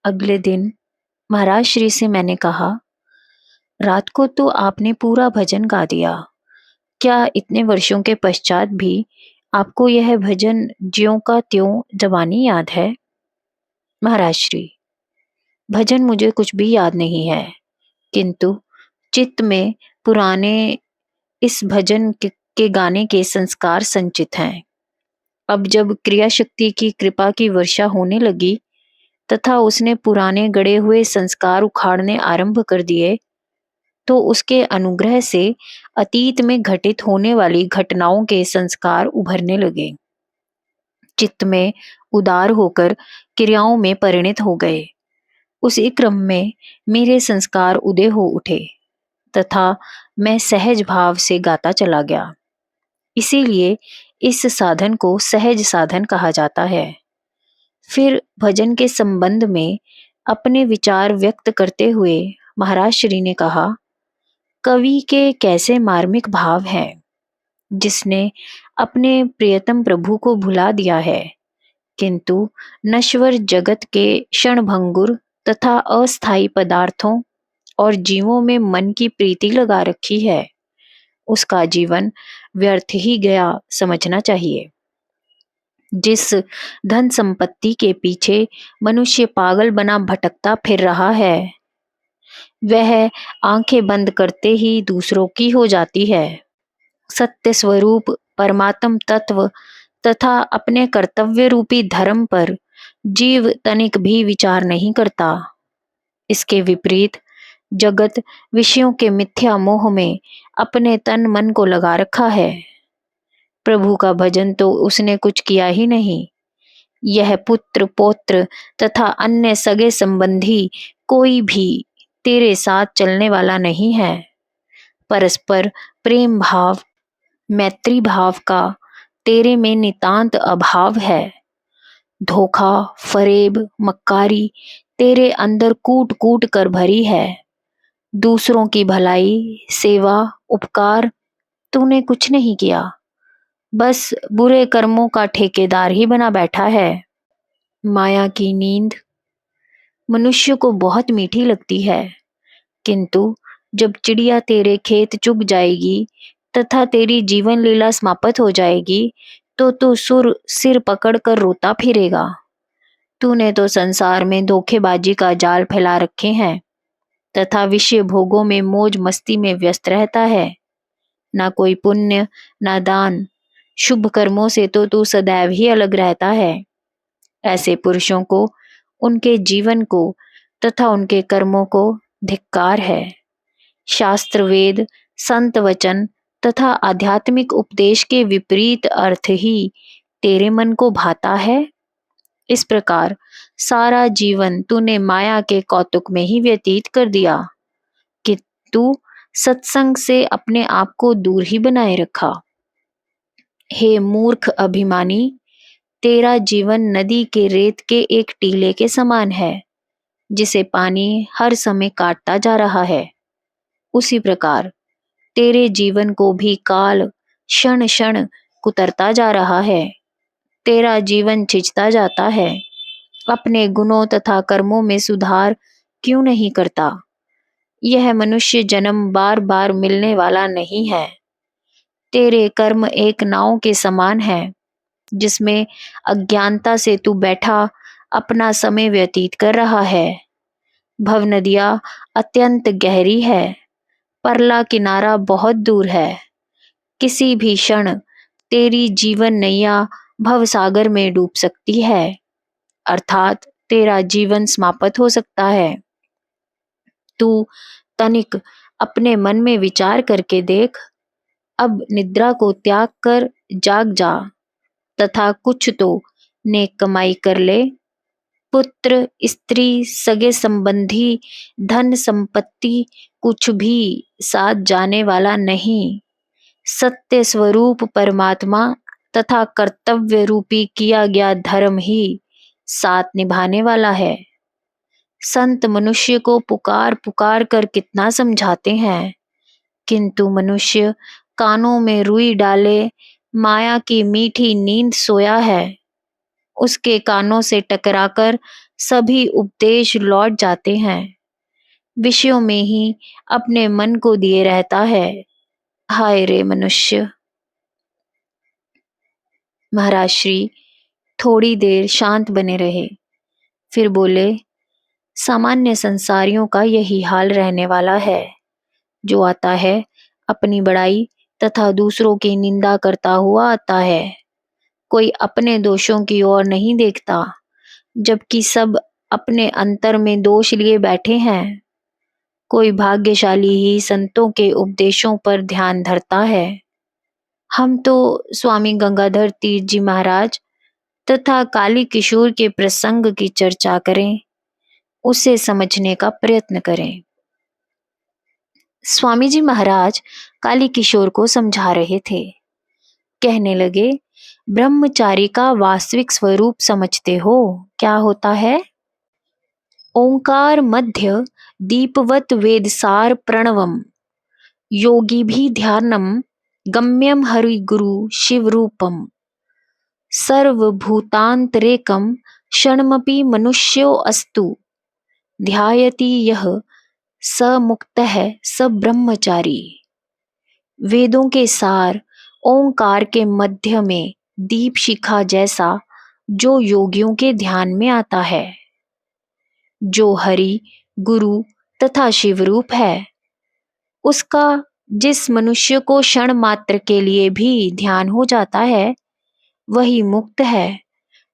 अगले दिन महाराज श्री से मैंने कहा, रात को तो आपने पूरा भजन गा दिया। क्या इतने वर्षों के पश्चात भी आपको यह भजन ज्यों का त्यों जबानी याद है? महाराज श्री, भजन मुझे कुछ भी याद नहीं है, किंतु चित्त में पुराने इस भजन के गाने के संस्कार संचित हैं। अब जब क्रिया शक्ति की कृपा की वर्षा होने लगी तथा उसने पुराने गड़े हुए संस्कार उखाड़ने आरंभ कर दिए, तो उसके अनुग्रह से अतीत में घटित होने वाली घटनाओं के संस्कार उभरने लगे। चित्त में उदार होकर क्रियाओं में परिणत हो गए। उसी क्रम में मेरे संस्कार उदय हो उठे तथा मैं सहज भाव से गाता चला गया। इसीलिए इस साधन को सहज साधन कहा जाता है। फिर भजन के संबंध में अपने विचार व्यक्त करते हुए महाराज श्री ने कहा, कवि के कैसे मार्मिक भाव हैं, जिसने अपने प्रियतम प्रभु को भुला दिया है, किंतु नश्वर जगत के क्षणभंगुर तथा अस्थायी पदार्थों और जीवों में मन की प्रीति लगा रखी है, उसका जीवन व्यर्थ ही गया समझना चाहिए। जिस धन संपत्ति के पीछे मनुष्य पागल बना भटकता फिर रहा है, वह आंखें बंद करते ही दूसरों की हो जाती है। सत्य स्वरूप परमात्म तत्व तथा अपने कर्तव्य रूपी धर्म पर जीव तनिक भी विचार नहीं करता। इसके विपरीत जगत विषयों के मिथ्या मोह में अपने तन मन को लगा रखा है। प्रभु का भजन तो उसने कुछ किया ही नहीं। यह पुत्र पौत्र तथा अन्य सगे संबंधी कोई भी तेरे साथ चलने वाला नहीं है। परस्पर प्रेम भाव मैत्री भाव का तेरे में नितांत अभाव है। धोखा फरेब मक्कारी तेरे अंदर कूट कूट कर भरी है। दूसरों की भलाई सेवा उपकार तूने कुछ नहीं किया, बस बुरे कर्मों का ठेकेदार ही बना बैठा है। माया की नींद मनुष्य को बहुत मीठी लगती है, किंतु जब चिड़िया तेरे खेत चुग जाएगी तथा तेरी जीवन लीला समाप्त हो जाएगी, तो तू सिर पकड़कर रोता फिरेगा। तूने तो संसार में धोखेबाजी का जाल फैला रखे हैं तथा विषय भोगों में मौज मस्ती में व्यस्त रहता है। ना कोई पुण्य ना दान, शुभ कर्मों से तो तू सदैव ही अलग रहता है। ऐसे पुरुषों को, उनके जीवन को तथा उनके कर्मों को धिक्कार है। शास्त्र वेद संत वचन तथा आध्यात्मिक उपदेश के विपरीत अर्थ ही तेरे मन को भाता है। इस प्रकार सारा जीवन तूने माया के कौतुक में ही व्यतीत कर दिया कि तू सत्संग से अपने आप को दूर ही बनाए रखा। हे मूर्ख अभिमानी, तेरा जीवन नदी के रेत के एक टीले के समान है, जिसे पानी हर समय काटता जा रहा है। उसी प्रकार तेरे जीवन को भी काल क्षण क्षण कुतरता जा रहा है। तेरा जीवन छिजता जाता है। अपने गुणों तथा कर्मों में सुधार क्यों नहीं करता? यह मनुष्य जन्म बार बार मिलने वाला नहीं है। तेरे कर्म एक नाव के समान है, जिसमें अज्ञानता से तू बैठा अपना समय व्यतीत कर रहा है। भव नदिया अत्यंत गहरी है, परला किनारा बहुत दूर है। किसी भी क्षण तेरी जीवन नैया भव सागर में डूब सकती है, अर्थात तेरा जीवन समाप्त हो सकता है। तू तनिक अपने मन में विचार करके देख। अब निद्रा को त्याग कर जाग जा तथा कुछ तो नेक कमाई कर ले। पुत्र स्त्री सगे संबंधी धन संपत्ति कुछ भी साथ जाने वाला नहीं। सत्य स्वरूप परमात्मा तथा कर्तव्य रूपी किया गया धर्म ही साथ निभाने वाला है। संत मनुष्य को पुकार पुकार कर कितना समझाते हैं, किंतु मनुष्य कानों में रुई डाले माया की मीठी नींद सोया है। उसके कानों से टकराकर सभी उपदेश लौट जाते हैं, विषयों में ही अपने मन को दिए रहता है। हाय रे मनुष्य। महाराज श्री थोड़ी देर शांत बने रहे, फिर बोले, सामान्य संसारियों का यही हाल रहने वाला है। जो आता है अपनी बड़ाई तथा दूसरों की निंदा करता हुआ आता है। कोई अपने दोषों की ओर नहीं देखता, जबकि सब अपने अंतर में दोष लिए बैठे हैं। कोई भाग्यशाली ही संतों के उपदेशों पर ध्यान धरता है। हम तो स्वामी गंगाधर तीर्थ जी महाराज तथा काली किशोर के प्रसंग की चर्चा करें, उसे समझने का प्रयत्न करें। स्वामी जी महाराज काली किशोर को समझा रहे थे। कहने लगे, ब्रह्मचारी का वास्तविक स्वरूप समझते हो क्या होता है? ओंकार मध्य दीपवत वेदसार प्रणवम योगी भी ध्यानम गम्यम हरि गुरु शिव रूपम सर्वभूतांतरेकम क्षणमपि मनुष्यो अस्तु ध्यायति यह स मुक्तः स ब्रह्मचारी। वेदों के सार ओंकार के मध्य में दीप शिखा जैसा जो योगियों के ध्यान में आता है, जो हरि गुरु तथा शिवरूप है, उसका जिस मनुष्य को क्षण मात्र के लिए भी ध्यान हो जाता है, वही मुक्त है,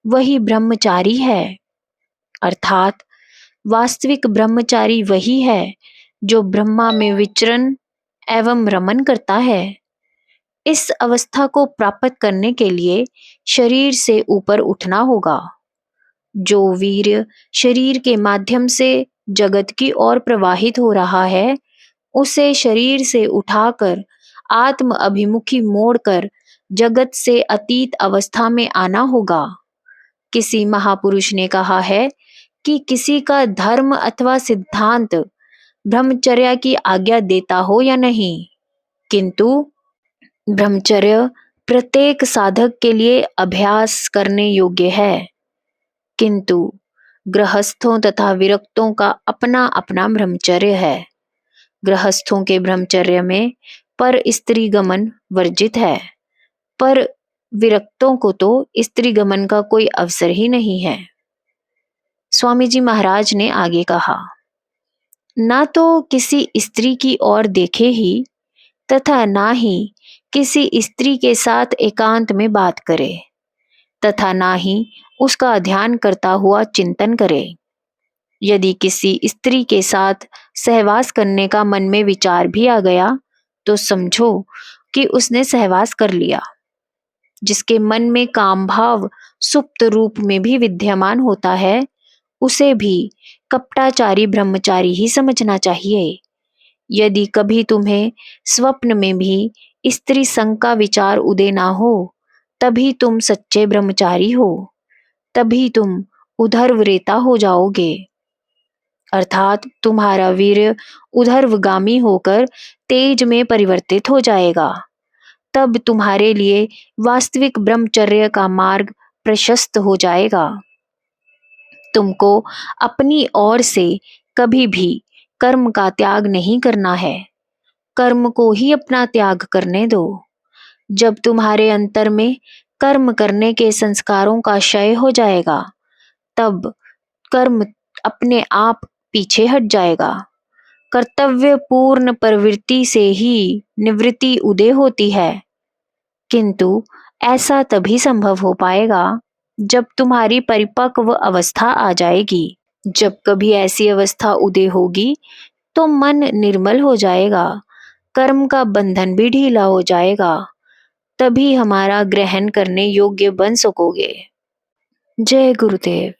वही ब्रह्मचारी है। अर्थात वास्तविक ब्रह्मचारी वही है जो ब्रह्मा में विचरण एवं रमन करता है। इस अवस्था को प्राप्त करने के लिए शरीर से ऊपर उठना होगा। जो वीर्य शरीर के माध्यम से जगत की ओर प्रवाहित हो रहा है, उसे शरीर से उठाकर आत्म अभिमुखी मोड़कर जगत से अतीत अवस्था में आना होगा। किसी महापुरुष ने कहा है कि किसी का धर्म अथवा सिद्धांत ब्रह्मचर्या की आज्ञा देता हो या नहीं, किंतु ब्रह्मचर्य प्रत्येक साधक के लिए अभ्यास करने योग्य है। किंतु गृहस्थों तथा विरक्तों का अपना अपना ब्रह्मचर्य है। गृहस्थों के ब्रह्मचर्य में पर स्त्री गमन वर्जित है, पर विरक्तों को तो स्त्री गमन का कोई अवसर ही नहीं है। स्वामी जी महाराज ने आगे कहा, ना तो किसी स्त्री की ओर देखे ही तथा ना ही किसी स्त्री के साथ एकांत में बात करे तथा ना ही उसका ध्यान करता हुआ चिंतन करे। यदि किसी स्त्री के साथ सहवास करने का मन में विचार भी आ गया, तो समझो कि उसने सहवास कर लिया। जिसके मन में काम भाव सुप्त रूप में भी विद्यमान होता है, उसे भी कपटाचारी ब्रह्मचारी ही समझना चाहिए। यदि कभी तुम्हें स्वप्न में भी स्त्री संग का विचार उदय ना हो, तभी तुम सच्चे ब्रह्मचारी हो, तभी तुम उधर्वरेता हो जाओगे। अर्थात तुम्हारा वीर्य उधर्वगामी होकर तेज में परिवर्तित हो जाएगा। तब तुम्हारे लिए वास्तविक ब्रह्मचर्य का मार्ग प्रशस्त हो जाएगा। तुमको अपनी ओर से कभी भी कर्म का त्याग नहीं करना है, कर्म को ही अपना त्याग करने दो। जब तुम्हारे अंतर में कर्म करने के संस्कारों का क्षय हो जाएगा, तब कर्म अपने आप पीछे हट जाएगा। कर्तव्य पूर्ण प्रवृत्ति से ही निवृत्ति उदय होती है, किंतु ऐसा तभी संभव हो पाएगा जब तुम्हारी परिपक्व अवस्था आ जाएगी। जब कभी ऐसी अवस्था उदय होगी तो मन निर्मल हो जाएगा, कर्म का बंधन भी ढीला हो जाएगा, तभी हमारा ग्रहण करने योग्य बन सकोगे। जय गुरुदेव।